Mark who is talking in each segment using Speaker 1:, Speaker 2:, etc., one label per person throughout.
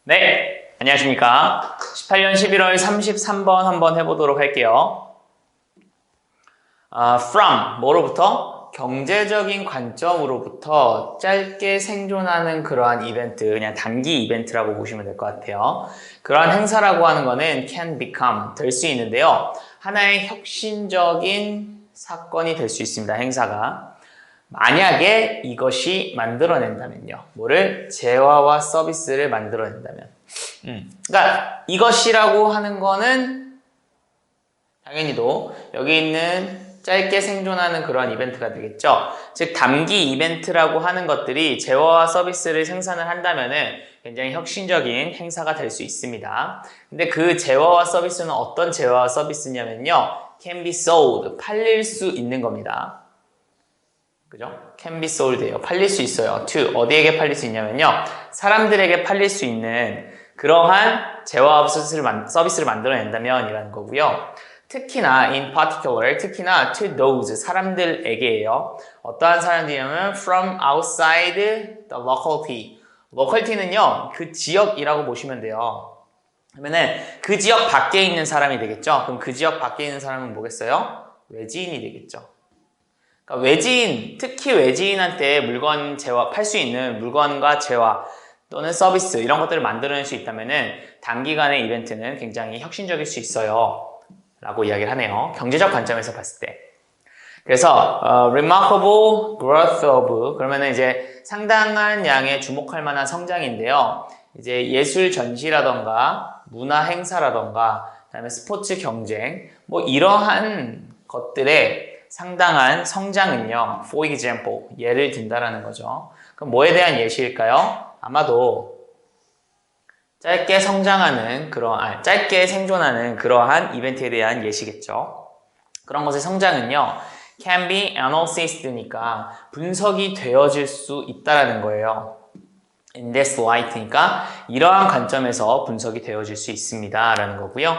Speaker 1: 네, 안녕하십니까. 18년 11월 33번 한번 해보도록 할게요. From, 뭐로부터? 경제적인 관점으로부터 짧게 생존하는 그러한 이벤트, 그냥 단기 이벤트라고 보시면 될 것 같아요. 그러한 행사라고 하는 거는 can become, 될 수 있는데요. 하나의 혁신적인 사건이 될 수 있습니다, 행사가. 만약에 이것이 만들어낸다면요. 뭐를? 재화와 서비스를 만들어낸다면. 그러니까 이것이라고 하는 거는 당연히도 여기 있는 짧게 생존하는 그러한 이벤트가 되겠죠. 즉 단기 이벤트라고 하는 것들이 재화와 서비스를 생산을 한다면은 굉장히 혁신적인 행사가 될 수 있습니다. 근데 그 재화와 서비스는 어떤 재화와 서비스냐면요. can be sold, 팔릴 수 있는 겁니다. 그죠? can be sold예요. 팔릴 수 있어요. to, 어디에게 팔릴 수 있냐면요. 사람들에게 팔릴 수 있는 그러한 재화와 서비스를 만들어낸다면 이라는 거고요. 특히나, in particular, 특히나 to those, 사람들에게예요. 어떠한 사람들이냐면 from outside the locality. locality는요, 그 지역이라고 보시면 돼요. 그러면은 그 지역 밖에 있는 사람이 되겠죠? 그럼 그 지역 밖에 있는 사람은 뭐겠어요? 외지인이 되겠죠. 그러니까 외지인, 특히 외지인한테 팔 수 있는 물건과 재화 또는 서비스 이런 것들을 만들어낼 수 있다면은 단기간의 이벤트는 굉장히 혁신적일 수 있어요. 라고 이야기를 하네요. 경제적 관점에서 봤을 때. 그래서 remarkable growth of 그러면은 이제 상당한 양의 주목할 만한 성장인데요. 이제 예술 전시라던가 문화 행사라던가 그다음에 스포츠 경쟁 뭐 이러한 것들의 상당한 성장은요. For example, 예를 든다라는 거죠. 그럼 뭐에 대한 예시일까요? 아마도 짧게 생존하는 그러한 이벤트에 대한 예시겠죠. 그런 것의 성장은요. can be analysis드니까 분석이 되어질 수 있다라는 거예요. in this light니까 이러한 관점에서 분석이 되어질 수 있습니다 라는 거고요.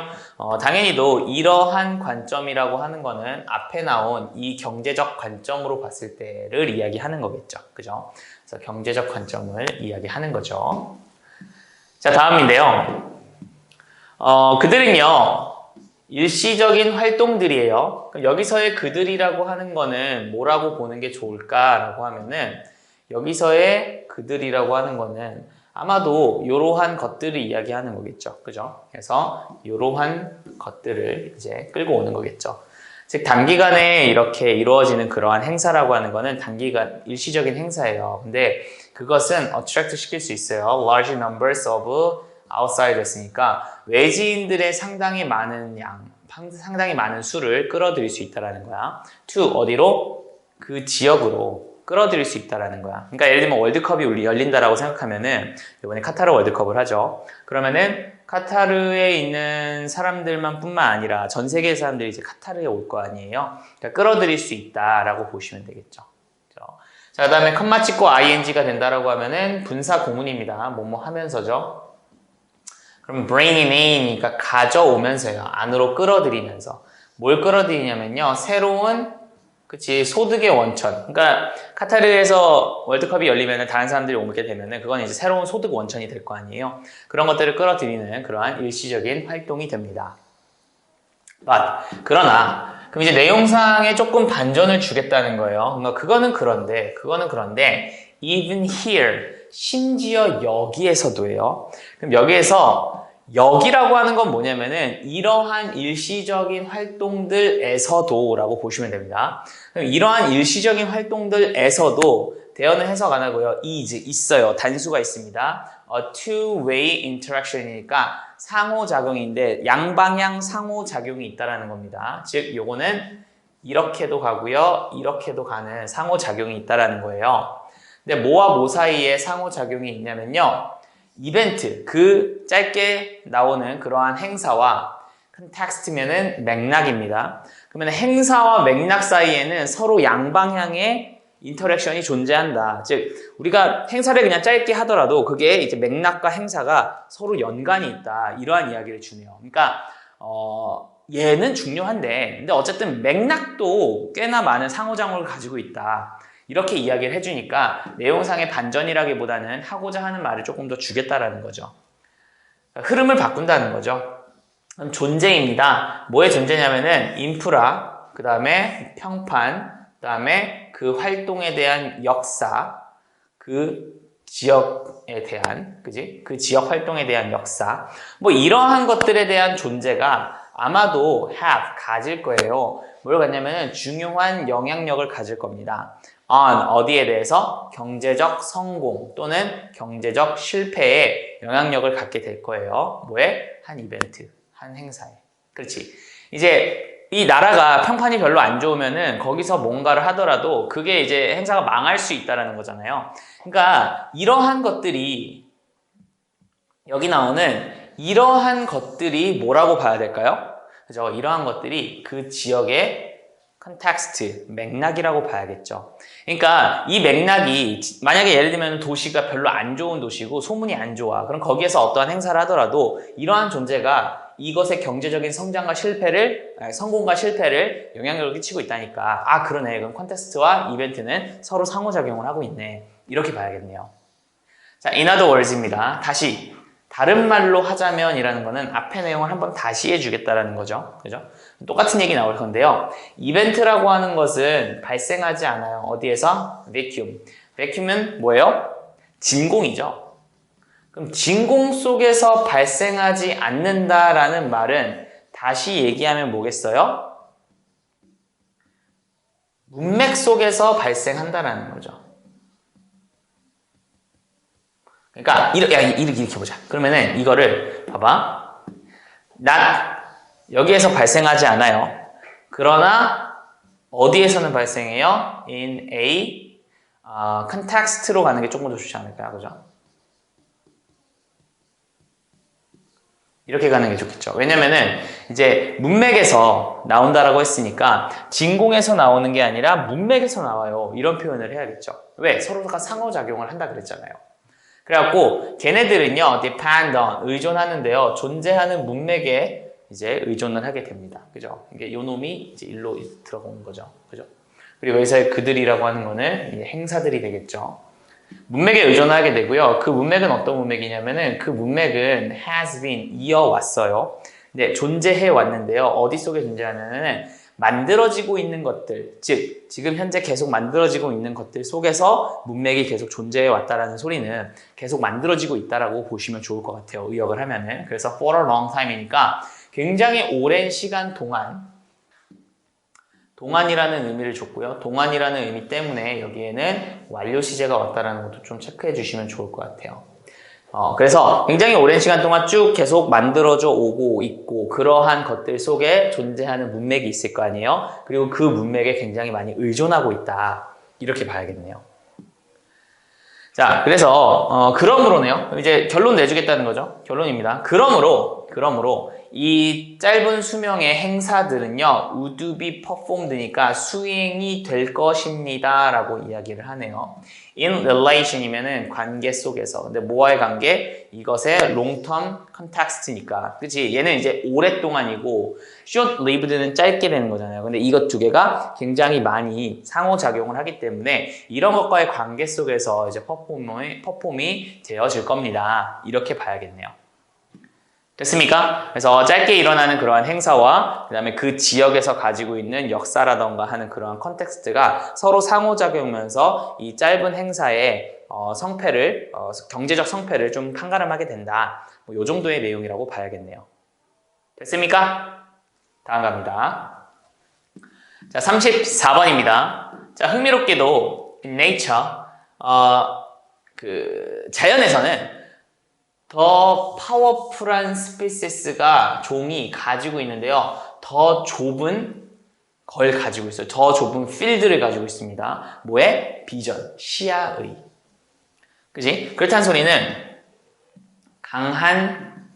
Speaker 1: 당연히도 이러한 관점이라고 하는 거는 앞에 나온 이 경제적 관점으로 봤을 때를 이야기하는 거겠죠. 그죠? 그래서 경제적 관점을 이야기하는 거죠. 자, 다음인데요. 그들은요, 일시적인 활동들이에요. 여기서의 그들이라고 하는 거는 뭐라고 보는 게 좋을까라고 하면은, 여기서의 그들이라고 하는 거는 아마도 이러한 것들을 이야기하는 거겠죠. 그죠? 그래서 이러한 것들을 이제 끌고 오는 거겠죠. 즉, 단기간에 이렇게 이루어지는 그러한 행사라고 하는 거는 단기간, 일시적인 행사예요. 근데 그것은 attract 시킬 수 있어요. large numbers of outsiders니까 외지인들의 상당히 많은 수를 끌어들일 수 있다는 거야. to 어디로? 그 지역으로 끌어들일 수 있다는 거야. 그러니까 예를 들면 월드컵이 열린다라고 생각하면은 이번에 카타르 월드컵을 하죠. 그러면은 카타르에 있는 사람들만 뿐만 아니라 전 세계의 사람들이 이제 카타르에 올 거 아니에요. 그러니까 끌어들일 수 있다라고 보시면 되겠죠. 자, 그 다음에 컴마 찍고 ing가 된다라고 하면은 분사 구문입니다. 뭐뭐 하면서죠. 그럼 bring in이니까 가져오면서요. 안으로 끌어들이면서. 뭘 끌어들이냐면요. 새로운 소득의 원천. 그러니까 카타르에서 월드컵이 열리면은 다른 사람들이 오게 되면은 그건 이제 새로운 소득 원천이 될 거 아니에요. 그런 것들을 끌어들이는 그러한 일시적인 활동이 됩니다. 그러나 그럼 이제 내용상에 조금 반전을 주겠다는 거예요. 그러니까 그거는 그런데 even here 심지어 여기에서도예요. 그럼 여기에서 여기라고 하는 건 뭐냐면은 이러한 일시적인 활동들에서도 라고 보시면 됩니다. 그럼 이러한 일시적인 활동들에서도 대어는 해석 안 하고요. 있어요. 단수가 있습니다. A two-way interaction이니까 상호작용인데 양방향 상호작용이 있다라는 겁니다. 즉 요거는 이렇게도 가고요. 이렇게도 가는 상호작용이 있다라는 거예요. 근데 뭐와 뭐 사이에 상호작용이 있냐면요. 이벤트, 그 짧게 나오는 그러한 행사와 컨텍스트면은 맥락입니다. 그러면 행사와 맥락 사이에는 서로 양방향의 인터랙션이 존재한다. 즉, 우리가 행사를 그냥 짧게 하더라도 그게 이제 맥락과 행사가 서로 연관이 있다. 이러한 이야기를 주네요. 그러니까, 얘는 중요한데, 근데 어쨌든 맥락도 꽤나 많은 상호작용을 가지고 있다. 이렇게 이야기를 해주니까 내용상의 반전이라기보다는 하고자 하는 말을 조금 더 주겠다라는 거죠. 흐름을 바꾼다는 거죠. 그럼 존재입니다. 뭐의 존재냐면은 인프라, 그 다음에 평판, 그 다음에 그 활동에 대한 역사, 그 지역에 대한, 그지? 그 지역 활동에 대한 역사. 뭐 이러한 것들에 대한 존재가 아마도 가질 거예요. 뭘 갖냐면은 중요한 영향력을 가질 겁니다. 어디에 대해서? 경제적 성공 또는 경제적 실패에 영향력을 갖게 될 거예요. 뭐에? 한 이벤트, 한 행사에. 그렇지. 이제 이 나라가 평판이 별로 안 좋으면은 거기서 뭔가를 하더라도 그게 이제 행사가 망할 수 있다는 거잖아요. 그러니까 이러한 것들이 여기 나오는 이러한 것들이 뭐라고 봐야 될까요? 그죠? 이러한 것들이 그 지역의 컨텍스트, 맥락이라고 봐야겠죠. 그러니까 이 맥락이 만약에 예를 들면 도시가 별로 안 좋은 도시고 소문이 안 좋아. 그럼 거기에서 어떠한 행사를 하더라도 이러한 존재가 이것의 경제적인 성장과 성공과 실패를 영향력을 끼치고 있다니까. 그러네. 그럼 컨텍스트와 이벤트는 서로 상호작용을 하고 있네. 이렇게 봐야겠네요. 자, in other words입니다. 다시. 다른 말로 하자면 이라는 거는 앞의 내용을 한번 다시 해주겠다라는 거죠. 그죠? 똑같은 얘기 나올 건데요. 이벤트라고 하는 것은 발생하지 않아요. 어디에서? vacuum. vacuum은 뭐예요? 진공이죠. 그럼 진공 속에서 발생하지 않는다라는 말은 다시 얘기하면 뭐겠어요? 문맥 속에서 발생한다라는 거죠. 그러니까 이렇게 보자. 그러면은 이거를 봐봐. 여기에서 발생하지 않아요. 그러나 어디에서는 발생해요? In a context로 가는 게 조금 더 좋지 않을까요? 그죠? 이렇게 가는 게 좋겠죠. 왜냐면은 이제 문맥에서 나온다라고 했으니까 진공에서 나오는 게 아니라 문맥에서 나와요. 이런 표현을 해야겠죠. 왜? 서로가 상호작용을 한다 그랬잖아요. 그래갖고 걔네들은요, depend on, 의존하는데요. 존재하는 문맥에 이제 의존을 하게 됩니다. 그죠? 이게 요 놈이 이제 일로 들어오는 거죠. 그죠? 그리고 여기서의 그들이라고 하는 거는 행사들이 되겠죠. 문맥에 의존하게 되고요. 그 문맥은 어떤 문맥이냐면은 그 문맥은 has been, 이어왔어요. 근데 존재해 왔는데요. 어디 속에 존재하냐면은 만들어지고 있는 것들, 즉 지금 현재 계속 만들어지고 있는 것들 속에서 문맥이 계속 존재해 왔다라는 소리는 계속 만들어지고 있다라고 보시면 좋을 것 같아요. 의역을 하면은. 그래서 for a long time이니까 굉장히 오랜 시간 동안이라는 의미를 줬고요. 동안이라는 의미 때문에 여기에는 완료 시제가 왔다라는 것도 좀 체크해 주시면 좋을 것 같아요. 그래서 굉장히 오랜 시간 동안 쭉 계속 만들어져 오고 있고 그러한 것들 속에 존재하는 문맥이 있을 거 아니에요. 그리고 그 문맥에 굉장히 많이 의존하고 있다. 이렇게 봐야겠네요. 자, 그래서 그러므로네요. 이제 결론 내주겠다는 거죠. 결론입니다. 그러므로 이 짧은 수명의 행사들은요, would be performed니까 수행이 될 것입니다 라고 이야기를 하네요. in relation이면은 관계 속에서. 근데 뭐와의 관계? 이것의 long-term context니까. 그치? 얘는 이제 오랫동안이고 short-lived는 짧게 되는 거잖아요. 근데 이것 두 개가 굉장히 많이 상호작용을 하기 때문에 이런 것과의 관계 속에서 이제 퍼폼이 되어질 겁니다. 이렇게 봐야겠네요. 됐습니까? 그래서 짧게 일어나는 그러한 행사와 그 다음에 그 지역에서 가지고 있는 역사라던가 하는 그러한 컨텍스트가 서로 상호작용하면서 이 짧은 행사의 경제적 성패를 좀 판가름하게 된다. 이 정도의 내용이라고 봐야겠네요. 됐습니까? 다음 갑니다. 자, 34번입니다. 자, 흥미롭게도 in nature, 자연에서는 더 파워풀한 스피시스가 종이 가지고 있는데요. 더 좁은 걸 가지고 있어요. 더 좁은 필드를 가지고 있습니다. 뭐에? 비전, 시야의. 그지? 그렇다는 소리는 강한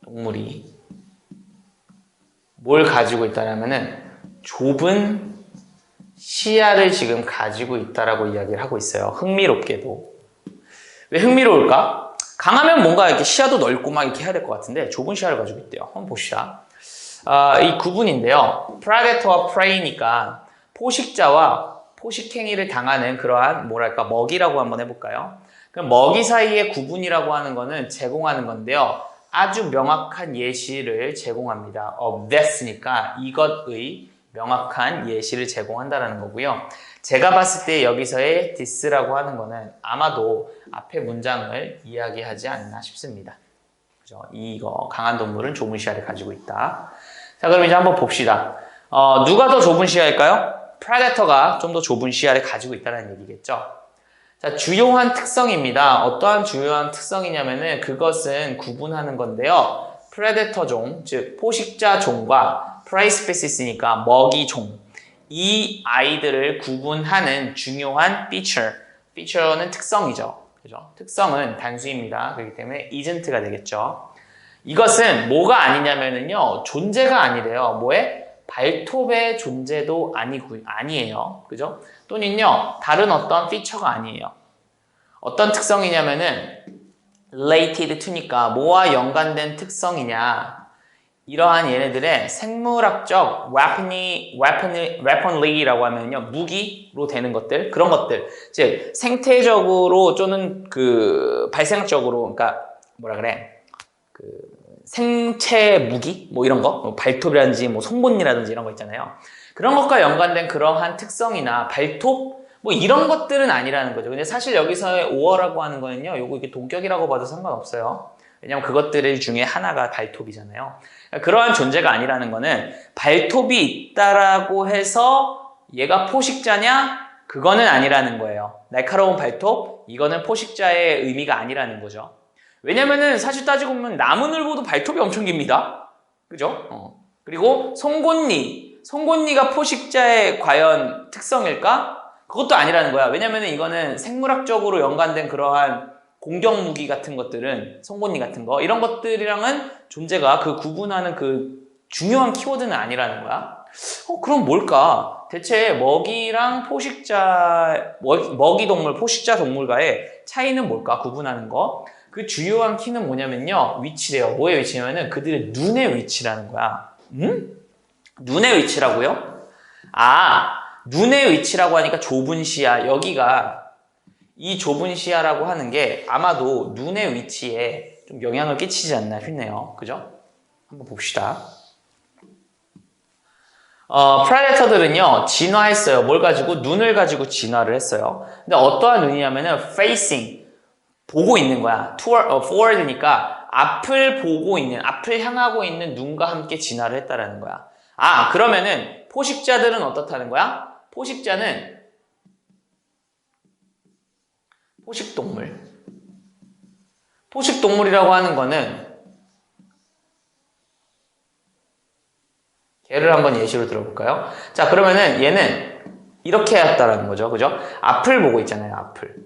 Speaker 1: 동물이 뭘 가지고 있다라면은 좁은 시야를 지금 가지고 있다라고 이야기를 하고 있어요. 흥미롭게도. 왜 흥미로울까? 강하면 뭔가 이렇게 시야도 넓고 막 이렇게 해야 될 것 같은데 좁은 시야를 가지고 있대요. 한번 봅시다. 이 구분인데요. predator와 prey니까 포식자와 포식행위를 당하는 그러한 뭐랄까 먹이라고 한번 해볼까요? 그럼 먹이 사이의 구분이라고 하는 거는 제공하는 건데요. 아주 명확한 예시를 제공합니다. of that니까 이것의 명확한 예시를 제공한다는 거고요. 제가 봤을 때 여기서의 this라고 하는 거는 아마도 앞에 문장을 이야기하지 않나 싶습니다. 그죠? 이거 강한 동물은 좁은 시야를 가지고 있다. 자, 그럼 이제 한번 봅시다. 누가 더 좁은 시야일까요? 프레데터가 좀 더 좁은 시야를 가지고 있다는 얘기겠죠. 자, 주요한 특성입니다. 어떠한 주요한 특성이냐면은 그것은 구분하는 건데요. 프레데터 종, 즉 포식자 종과 프라이 스페시스니까 먹이 종, 이 아이들을 구분하는 중요한 feature는 특성이죠. 그죠? 특성은 단수입니다. 그렇기 때문에 isn't가 되겠죠. 이것은 뭐가 아니냐면은요, 존재가 아니래요. 뭐에? 발톱의 존재도 아니에요. 그죠? 또는요, 다른 어떤 피처가 아니에요. 어떤 특성이냐면은 related to니까 뭐와 연관된 특성이냐. 이러한 얘네들의 생물학적 weaponry라고 하면요, 무기로 되는 것들, 그런 것들. 즉, 생태적으로 또는 발생학적으로, 그러니까 뭐라 그래? 생체 무기? 뭐 이런 거? 뭐 발톱이라든지 뭐 송곳니라든지 이런 거 있잖아요. 그런 것과 연관된 그러한 특성이나 발톱? 뭐 이런 것들은 아니라는 거죠. 근데 사실 여기서의 오어라고 하는 거는요, 요거 이게 동격이라고 봐도 상관없어요. 왜냐면 그것들 중에 하나가 발톱이잖아요. 그러니까 그러한 존재가 아니라는 거는 발톱이 있다라고 해서 얘가 포식자냐? 그거는 아니라는 거예요. 날카로운 발톱? 이거는 포식자의 의미가 아니라는 거죠. 왜냐면은 사실 따지고 보면 나무늘보도 발톱이 엄청 깁니다. 그죠? 그리고 송곳니가 포식자의 과연 특성일까? 그것도 아니라는 거야. 왜냐면은 이거는 생물학적으로 연관된 그러한 공격 무기 같은 것들은 송곳니 같은 거 이런 것들이랑은 존재가 그 구분하는 그 중요한 키워드는 아니라는 거야. 그럼 뭘까? 대체 먹이랑 먹이 동물, 포식자 동물과의 차이는 뭘까? 구분하는 거. 그 주요한 키는 뭐냐면요. 위치래요. 뭐의 위치냐면은 그들의 눈의 위치라는 거야. 눈의 위치라고요? 눈의 위치라고 하니까 좁은 시야. 여기가 이 좁은 시야라고 하는 게 아마도 눈의 위치에 좀 영향을 끼치지 않나 싶네요. 그죠? 한번 봅시다. 프레데터들은요, 진화했어요. 뭘 가지고? 눈을 가지고 진화를 했어요. 근데 어떠한 눈이냐면은 facing, 보고 있는 거야. forward니까 앞을 보고 있는, 앞을 향하고 있는 눈과 함께 진화를 했다라는 거야. 그러면은 포식자들은 어떻다는 거야? 포식자는 포식동물. 포식동물이라고 하는 거는 얘를 한번 예시로 들어볼까요? 자, 그러면은 얘는 이렇게 했다라는 거죠. 그죠? 앞을 보고 있잖아요. 앞을.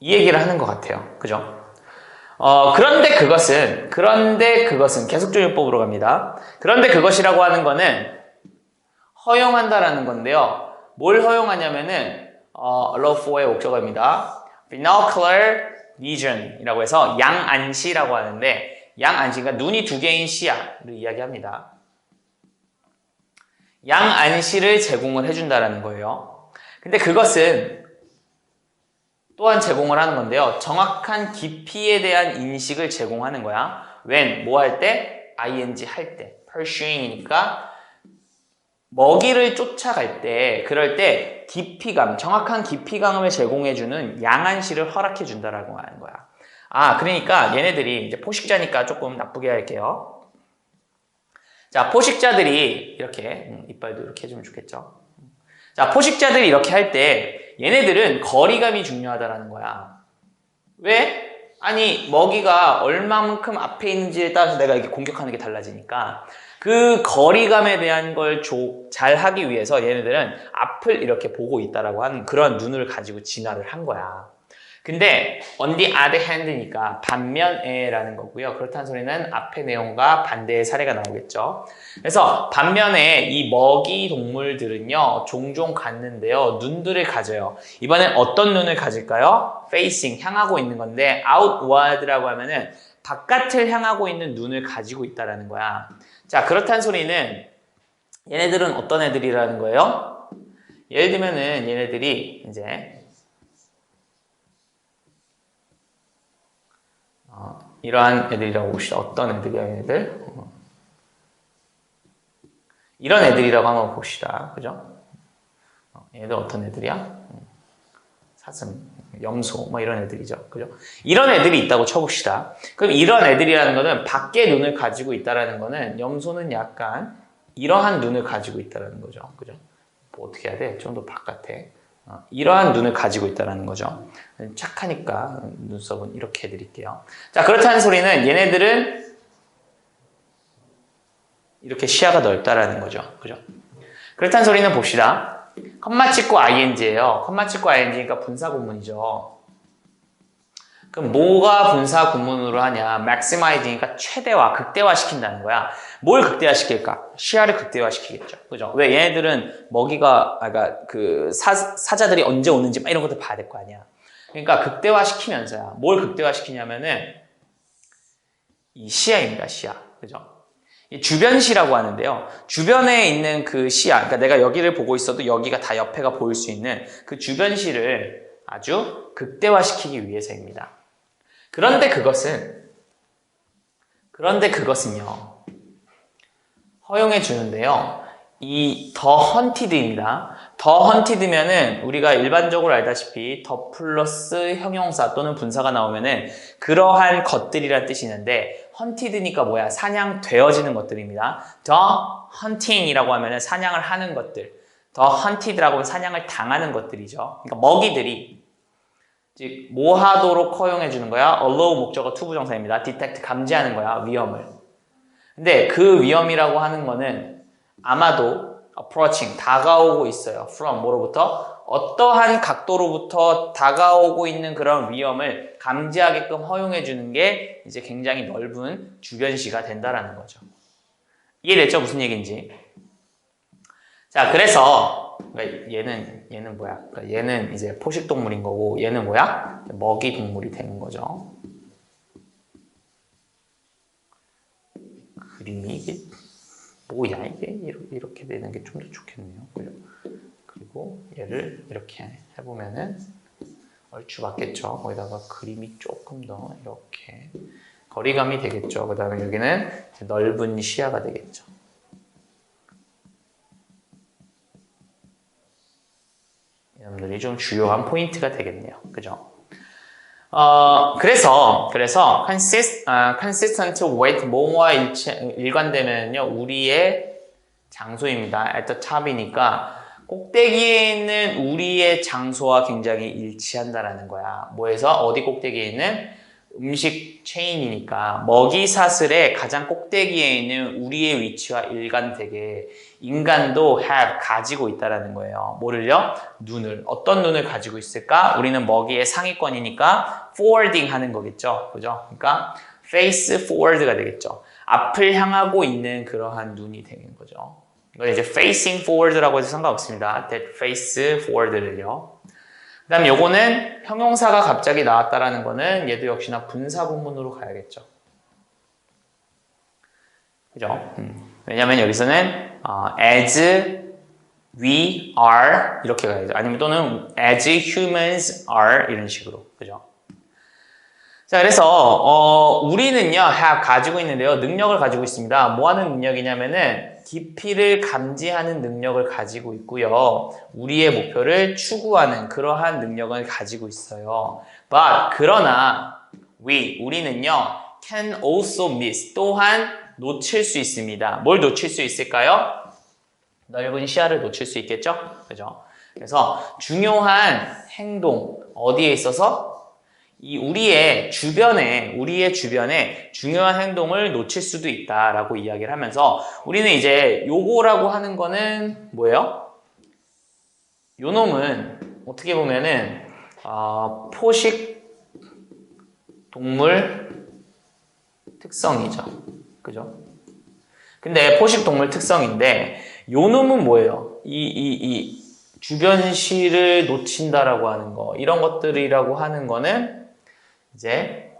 Speaker 1: 이 얘기를 하는 것 같아요. 그죠? 그런데 그것은 계속조용법으로 갑니다. 그런데 그것이라고 하는 거는 허용한다라는 건데요. 뭘 허용하냐면은 allow for의 목적어입니다. binocular vision이라고 해서 양안시라고 하는데 양안시가 눈이 두 개인 시야를 이야기합니다. 양안시를 제공을 해준다라는 거예요. 근데 그것은 또한 제공을 하는 건데요. 정확한 깊이에 대한 인식을 제공하는 거야. when, 뭐 할 때? ing 할 때. pursuing이니까 먹이를 쫓아갈 때, 그럴 때 깊이감, 정확한 깊이감을 제공해주는 양안시를 허락해준다라고 하는 거야. 그러니까 얘네들이 이제 포식자니까 조금 나쁘게 할게요. 자, 포식자들이 이렇게, 이빨도 이렇게 해주면 좋겠죠. 자, 포식자들이 이렇게 할 때 얘네들은 거리감이 중요하다라는 거야. 왜? 먹이가 얼마만큼 앞에 있는지에 따라서 내가 이렇게 공격하는 게 달라지니까 그 거리감에 대한 걸 잘 하기 위해서 얘네들은 앞을 이렇게 보고 있다라고 하는 그런 눈을 가지고 진화를 한 거야. 근데 on the other hand니까 반면에라는 거고요. 그렇다는 소리는 앞의 내용과 반대의 사례가 나오겠죠. 그래서 반면에 이 먹이 동물들은요. 종종 갖는데요. 눈들을 가져요. 이번엔 어떤 눈을 가질까요? facing, 향하고 있는 건데 outward라고 하면은 바깥을 향하고 있는 눈을 가지고 있다라는 거야. 자, 그렇다는 소리는 얘네들은 어떤 애들이라는 거예요? 예를 들면은 얘네들이 이제 이러한 애들이라고 봅시다. 어떤 애들이야, 얘네들? 이런 애들이라고 한번 봅시다. 그죠? 얘들 어떤 애들이야? 사슴, 염소, 뭐 이런 애들이죠. 그죠? 이런 애들이 있다고 쳐봅시다. 그럼 이런 애들이라는 거는 밖에 눈을 가지고 있다라는 거는 염소는 약간 이러한 눈을 가지고 있다라는 거죠. 그죠? 뭐 어떻게 해야 돼? 좀 더 바깥에. 이러한 눈을 가지고 있다는 거죠. 착하니까 눈썹은 이렇게 해드릴게요. 자, 그렇다는 소리는 얘네들은 이렇게 시야가 넓다라는 거죠. 그죠? 그렇다는 소리는 봅시다. 컴마 찍고 ing예요. 컴마 찍고 ing니까 분사 구문이죠. 그럼 뭐가 분사 구문으로 하냐? maximize니까 최대화, 극대화 시킨다는 거야. 뭘 극대화 시킬까? 시야를 극대화 시키겠죠. 그죠? 왜 얘네들은 먹이가, 그러니까 그 사자들이 언제 오는지 막 이런 것들 봐야 될 거 아니야. 그러니까 극대화 시키면서야. 뭘 극대화 시키냐면은 이 시야입니다. 시야. 그죠? 이 주변시라고 하는데요. 주변에 있는 그 시야, 그러니까 내가 여기를 보고 있어도 여기가 다 옆에가 보일 수 있는 그 주변시를 아주 극대화시키기 위해서입니다. 그런데 그것은요, 허용해 주는데요. 이 더 헌티드입니다. 더 헌티드면은 우리가 일반적으로 알다시피 더 플러스 형용사 또는 분사가 나오면은 그러한 것들이란 뜻이 있는데 헌티드니까 뭐야? 사냥되어지는 것들입니다. 더 헌팅이라고 하면은 사냥을 하는 것들. 더 헌티드라고 하면 사냥을 당하는 것들이죠. 그러니까 먹이들이 즉 뭐 하도록 허용해 주는 거야? allow 목적어 투부정사입니다. detect 감지하는 거야. 위험을. 근데 그 위험이라고 하는 거는 아마도 approaching 다가오고 있어요. from 뭐로부터? 어떠한 각도로부터 다가오고 있는 그런 위험을 감지하게끔 허용해 주는 게 이제 굉장히 넓은 주변시가 된다라는 거죠. 이해됐죠? 무슨 얘기인지. 자, 그래서 그러니까 얘는 뭐야? 그러니까 얘는 이제 포식 동물인 거고 얘는 뭐야? 먹이 동물이 되는 거죠. 그림이 이게 뭐야 이게 이렇게 되는 게 좀 더 좋겠네요. 그죠? 그리고 얘를 이렇게 해보면은 얼추 맞겠죠. 거기다가 그림이 조금 더 이렇게 거리감이 되겠죠. 그 다음에 여기는 넓은 시야가 되겠죠. 이놈들이 좀 주요한 포인트가 되겠네요. 그죠? 그래서 consistent with 뭐뭐와 일관되면요 우리의 장소입니다. at the top이니까 꼭대기에 있는 우리의 장소와 굉장히 일치한다라는 거야. 뭐에서 어디 꼭대기에 있는 음식 체인이니까 먹이 사슬의 가장 꼭대기에 있는 우리의 위치와 일관되게 인간도 have 가지고 있다라는 거예요. 뭐를요? 눈을. 어떤 눈을 가지고 있을까? 우리는 먹이의 상위권이니까 forwarding 하는 거겠죠. 그죠? 그러니까 face forward가 되겠죠. 앞을 향하고 있는 그러한 눈이 되는 거죠. 이건 이제 facing forward라고 해서 상관없습니다. that face forward를요. 그 다음 요거는 형용사가 갑자기 나왔다라는 거는 얘도 역시나 분사 구문으로 가야겠죠. 그죠? 왜냐면 여기서는 as we are 이렇게 가야죠. 아니면 또는 as humans are 이런 식으로. 그죠? 자, 그래서 우리는요 have 가지고 있는데요. 능력을 가지고 있습니다. 뭐 하는 능력이냐면은 깊이를 감지하는 능력을 가지고 있고요. 우리의 목표를 추구하는 그러한 능력을 가지고 있어요. But 그러나 우리는요 can also miss 또한 놓칠 수 있습니다. 뭘 놓칠 수 있을까요? 넓은 시야를 놓칠 수 있겠죠? 그죠? 그래서 중요한 행동 어디에 있어서? 우리의 주변에 중요한 행동을 놓칠 수도 있다라고 이야기를 하면서 우리는 이제 요거라고 하는 거는 뭐예요? 요 놈은 어떻게 보면은 포식 동물 특성이죠. 그죠? 근데 포식 동물 특성인데 요 놈은 뭐예요? 이 주변시를 놓친다라고 하는 거 이런 것들이라고 하는 거는 이제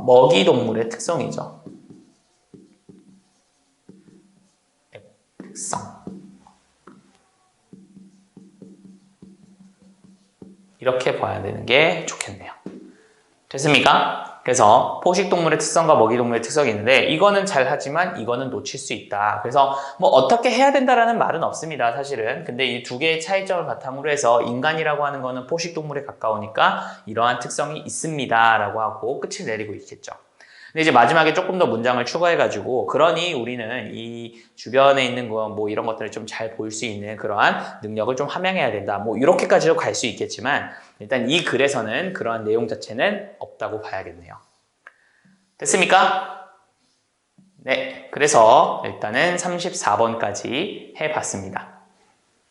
Speaker 1: 먹이 동물의 특성이죠. 특성. 이렇게 봐야 되는 게 좋겠네요. 됐습니까? 그래서 포식동물의 특성과 먹이동물의 특성이 있는데 이거는 잘하지만 이거는 놓칠 수 있다. 그래서 뭐 어떻게 해야 된다라는 말은 없습니다. 사실은. 근데 이 두 개의 차이점을 바탕으로 해서 인간이라고 하는 거는 포식동물에 가까우니까 이러한 특성이 있습니다. 라고 하고 끝을 내리고 있겠죠. 근데 이제 마지막에 조금 더 문장을 추가해가지고 그러니 우리는 이 주변에 있는 거 뭐 이런 것들을 좀 잘 볼 수 있는 그러한 능력을 좀 함양해야 된다. 뭐 이렇게까지도 갈 수 있겠지만 일단 이 글에서는 그러한 내용 자체는 없다고 봐야겠네요. 됐습니까? 네, 그래서 일단은 34번까지 해봤습니다.